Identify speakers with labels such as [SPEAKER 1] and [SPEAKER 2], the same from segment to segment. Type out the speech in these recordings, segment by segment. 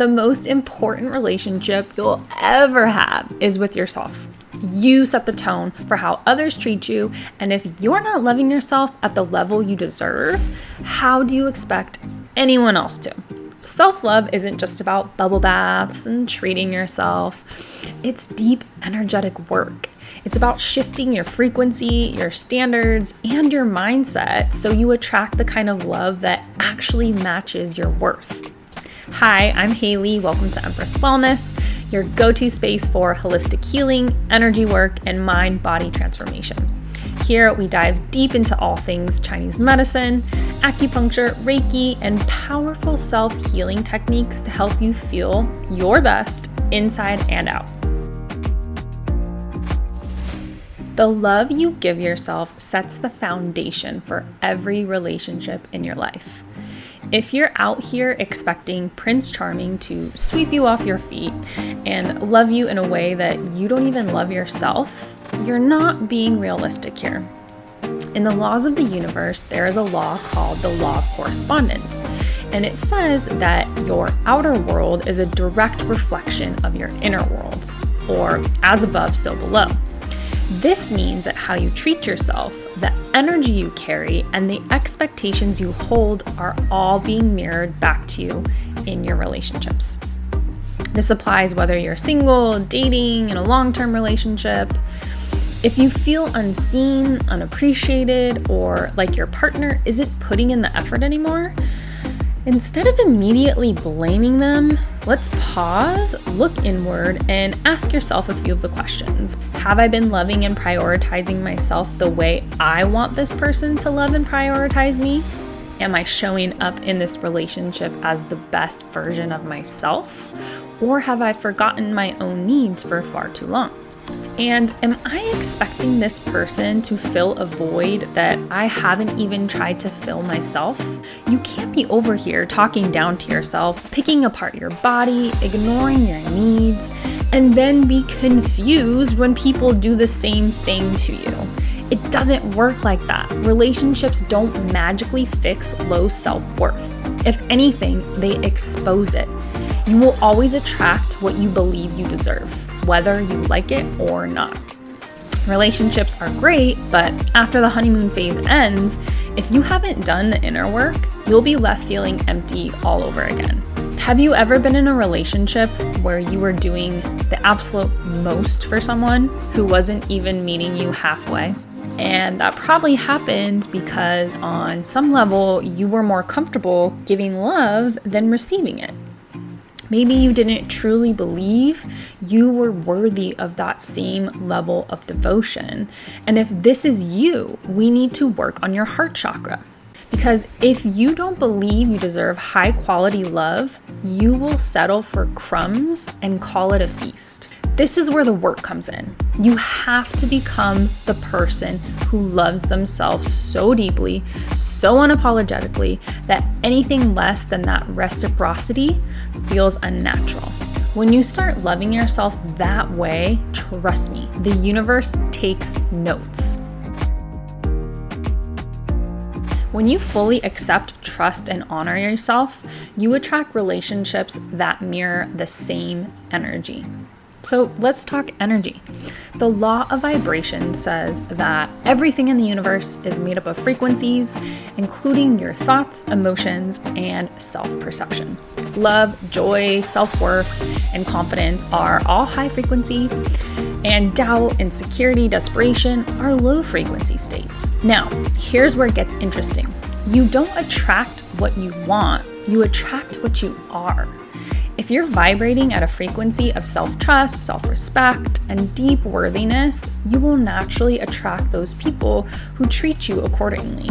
[SPEAKER 1] The most important relationship you'll ever have is with yourself. You set the tone for how others treat you, and if you're not loving yourself at the level you deserve, how do you expect anyone else to? Self-love isn't just about bubble baths and treating yourself. It's deep, energetic work. It's about shifting your frequency, your standards, and your mindset so you attract the kind of love that actually matches your worth. Hi, I'm Haley. Welcome to Empress Wellness, your go-to space for holistic healing, energy work, and mind-body transformation. Here, we dive deep into all things Chinese medicine, acupuncture, Reiki, and powerful self-healing techniques to help you feel your best inside and out. The love you give yourself sets the foundation for every relationship in your life. If you're out here expecting Prince Charming to sweep you off your feet and love you in a way that you don't even love yourself, you're not being realistic here. In the laws of the universe, there is a law called the law of correspondence, and it says that your outer world is a direct reflection of your inner world, or as above, so below. This means that how you treat yourself, the energy you carry, and the expectations you hold are all being mirrored back to you in your relationships. This applies whether you're single, dating, in a long-term relationship. If you feel unseen, unappreciated, or like your partner isn't putting in the effort anymore, instead of immediately blaming them, let's pause, look inward, and ask yourself a few of the questions. Have I been loving and prioritizing myself the way I want this person to love and prioritize me? Am I showing up in this relationship as the best version of myself? Or have I forgotten my own needs for far too long? And am I expecting this person to fill a void that I haven't even tried to fill myself? You can't be over here talking down to yourself, picking apart your body, ignoring your needs, and then be confused when people do the same thing to you. It doesn't work like that. Relationships don't magically fix low self-worth. If anything, they expose it. You will always attract what you believe you deserve, whether you like it or not. Relationships are great, but after the honeymoon phase ends, if you haven't done the inner work, you'll be left feeling empty all over again. Have you ever been in a relationship where you were doing the absolute most for someone who wasn't even meeting you halfway? And that probably happened because on some level, you were more comfortable giving love than receiving it. Maybe you didn't truly believe you were worthy of that same level of devotion. And if this is you, we need to work on your heart chakra. Because if you don't believe you deserve high quality love, you will settle for crumbs and call it a feast. This is where the work comes in. You have to become the person who loves themselves so deeply, so unapologetically, that anything less than that reciprocity feels unnatural. When you start loving yourself that way, trust me, the universe takes notes. When you fully accept, trust, and honor yourself, you attract relationships that mirror the same energy. So let's talk energy. The law of vibration says that everything in the universe is made up of frequencies, including your thoughts, emotions, and self-perception. Love, joy, self-worth, and confidence are all high frequency, and doubt, insecurity, desperation are low frequency states. Now, here's where it gets interesting. You don't attract what you want, you attract what you are. If you're vibrating at a frequency of self-trust, self-respect, and deep worthiness, you will naturally attract those people who treat you accordingly.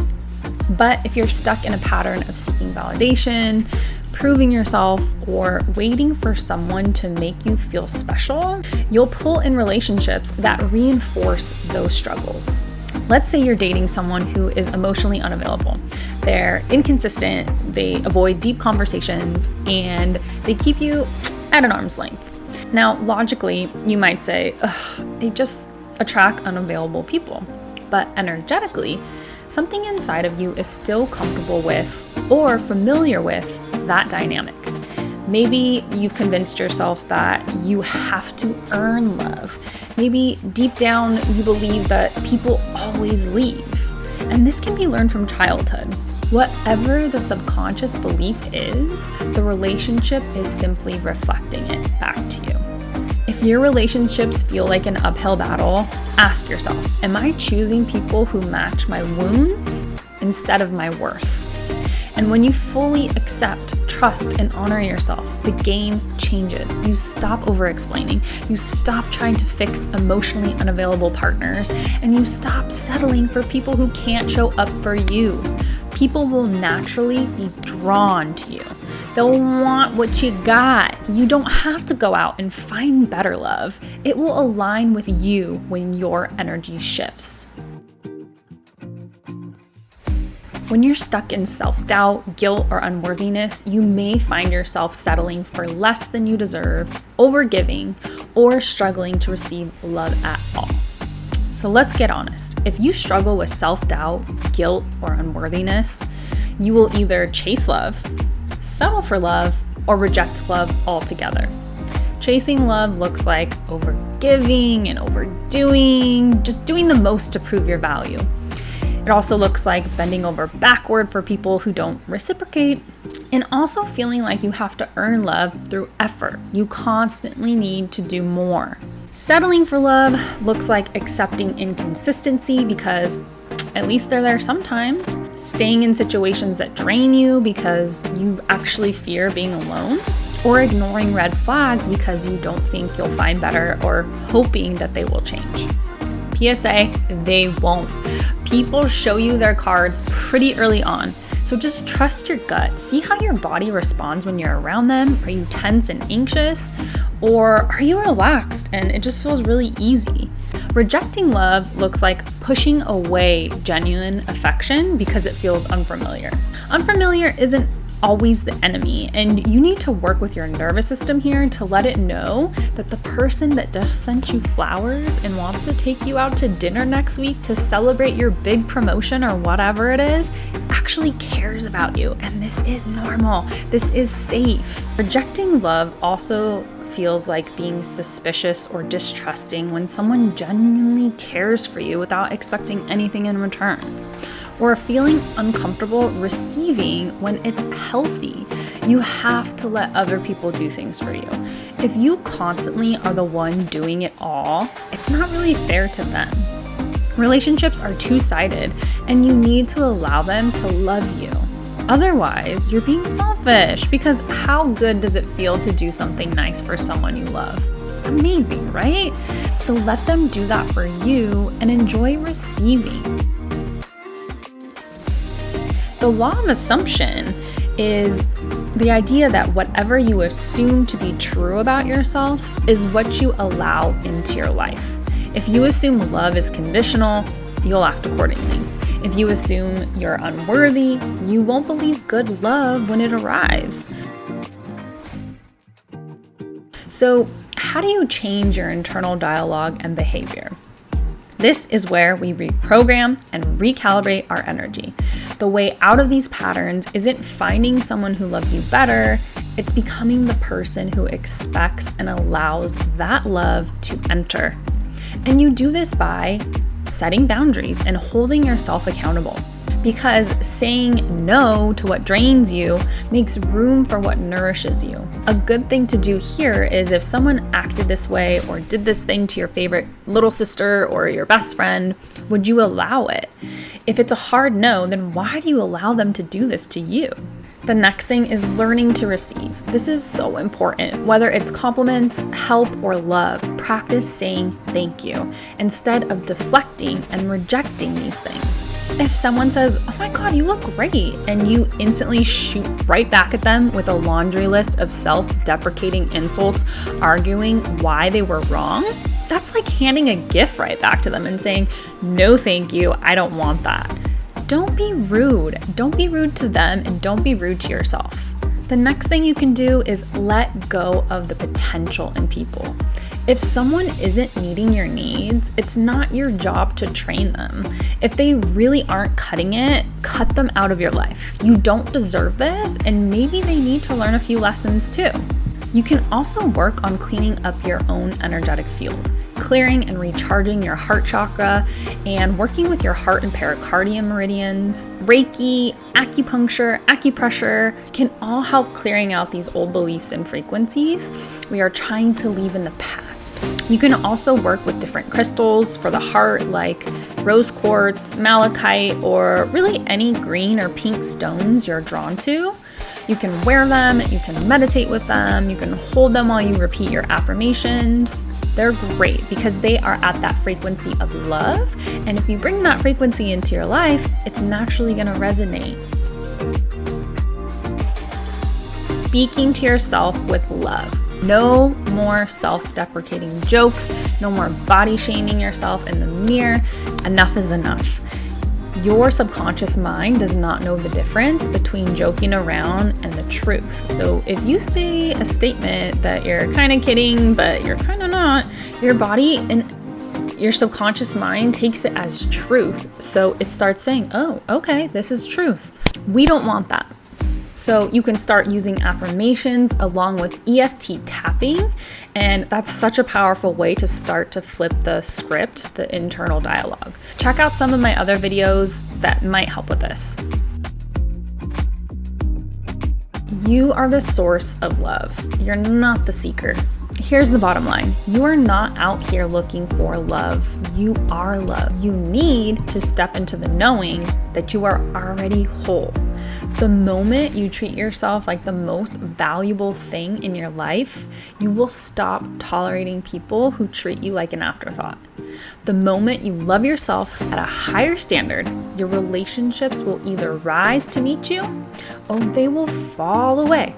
[SPEAKER 1] But if you're stuck in a pattern of seeking validation, proving yourself, or waiting for someone to make you feel special, you'll pull in relationships that reinforce those struggles. Let's say you're dating someone who is emotionally unavailable. They're inconsistent, they avoid deep conversations, and they keep you at an arm's length. Now, logically, you might say, they just attract unavailable people. But energetically, something inside of you is still comfortable with or familiar with that dynamic. Maybe you've convinced yourself that you have to earn love. Maybe deep down you believe that people always leave. And this can be learned from childhood. Whatever the subconscious belief is, the relationship is simply reflecting it back to you. If your relationships feel like an uphill battle, ask yourself, am I choosing people who match my wounds instead of my worth? And when you fully accept, trust, and honor yourself, the game changes. You stop over-explaining, you stop trying to fix emotionally unavailable partners, and you stop settling for people who can't show up for you. People will naturally be drawn to you. They'll want what you got. You don't have to go out and find better love. It will align with you when your energy shifts. When you're stuck in self-doubt, guilt, or unworthiness, you may find yourself settling for less than you deserve, overgiving, or struggling to receive love at all. So let's get honest. If you struggle with self-doubt, guilt, or unworthiness, you will either chase love, settle for love, or reject love altogether. Chasing love looks like overgiving and overdoing, just doing the most to prove your value. It also looks like bending over backward for people who don't reciprocate, and also feeling like you have to earn love through effort. You constantly need to do more. Settling for love looks like accepting inconsistency because at least they're there sometimes. Staying in situations that drain you because you actually fear being alone. Or ignoring red flags because you don't think you'll find better or hoping that they will change. PSA, they won't. People show you their cards pretty early on. So just trust your gut. See how your body responds when you're around them. Are you tense and anxious? Or are you relaxed and it just feels really easy? Rejecting love looks like pushing away genuine affection because it feels unfamiliar. Unfamiliar isn't always the enemy, and you need to work with your nervous system here to let it know that the person that just sent you flowers and wants to take you out to dinner next week to celebrate your big promotion or whatever it is actually cares about you, and this is normal. This is safe. Rejecting love also feels like being suspicious or distrusting when someone genuinely cares for you without expecting anything in return. Or feeling uncomfortable receiving when it's healthy. You have to let other people do things for you. If you constantly are the one doing it all, it's not really fair to them. Relationships are two-sided, and you need to allow them to love you. Otherwise, you're being selfish, because how good does it feel to do something nice for someone you love? Amazing, right? So let them do that for you and enjoy receiving. The law of assumption is the idea that whatever you assume to be true about yourself is what you allow into your life. If you assume love is conditional, you'll act accordingly. If you assume you're unworthy, you won't believe good love when it arrives. So, how do you change your internal dialogue and behavior? This is where we reprogram and recalibrate our energy. The way out of these patterns isn't finding someone who loves you better, it's becoming the person who expects and allows that love to enter. And you do this by setting boundaries and holding yourself accountable. Because saying no to what drains you makes room for what nourishes you. A good thing to do here is if someone acted this way or did this thing to your favorite little sister or your best friend, would you allow it? If it's a hard no, then why do you allow them to do this to you? The next thing is learning to receive. This is so important. Whether it's compliments, help, or love, practice saying thank you instead of deflecting and rejecting these things. If someone says, "Oh my God, you look great," and you instantly shoot right back at them with a laundry list of self-deprecating insults, arguing why they were wrong, that's like handing a gift right back to them and saying, "No, thank you, I don't want that." Don't be rude. Don't be rude to them, and don't be rude to yourself. The next thing you can do is let go of the potential in people. If someone isn't meeting your needs, it's not your job to train them. If they really aren't cutting it, cut them out of your life. You don't deserve this, and maybe they need to learn a few lessons too. You can also work on cleaning up your own energetic field, clearing and recharging your heart chakra, and working with your heart and pericardium meridians. Reiki, acupuncture, acupressure can all help clearing out these old beliefs and frequencies we are trying to leave in the past. You can also work with different crystals for the heart, like rose quartz, malachite, or really any green or pink stones you're drawn to. You can wear them, you can meditate with them, you can hold them while you repeat your affirmations. They're great because they are at that frequency of love. And if you bring that frequency into your life, it's naturally going to resonate. Speaking to yourself with love. No more self-deprecating jokes, no more body shaming yourself in the mirror. Enough is enough. Your subconscious mind does not know the difference between joking around and the truth. So if you say a statement that you're kind of kidding, but you're kind of not, your body and your subconscious mind takes it as truth. So it starts saying, oh, okay, this is truth. We don't want that. So you can start using affirmations along with EFT tapping, and that's such a powerful way to start to flip the script, the internal dialogue. Check out some of my other videos that might help with this. You are the source of love. You're not the seeker. Here's the bottom line. You are not out here looking for love. You are love. You need to step into the knowing that you are already whole. The moment you treat yourself like the most valuable thing in your life, you will stop tolerating people who treat you like an afterthought. The moment you love yourself at a higher standard, your relationships will either rise to meet you or they will fall away.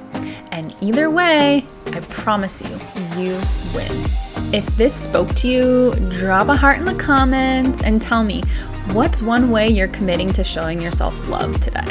[SPEAKER 1] And either way, I promise you, you win. If this spoke to you, drop a heart in the comments and tell me, what's one way you're committing to showing yourself love today?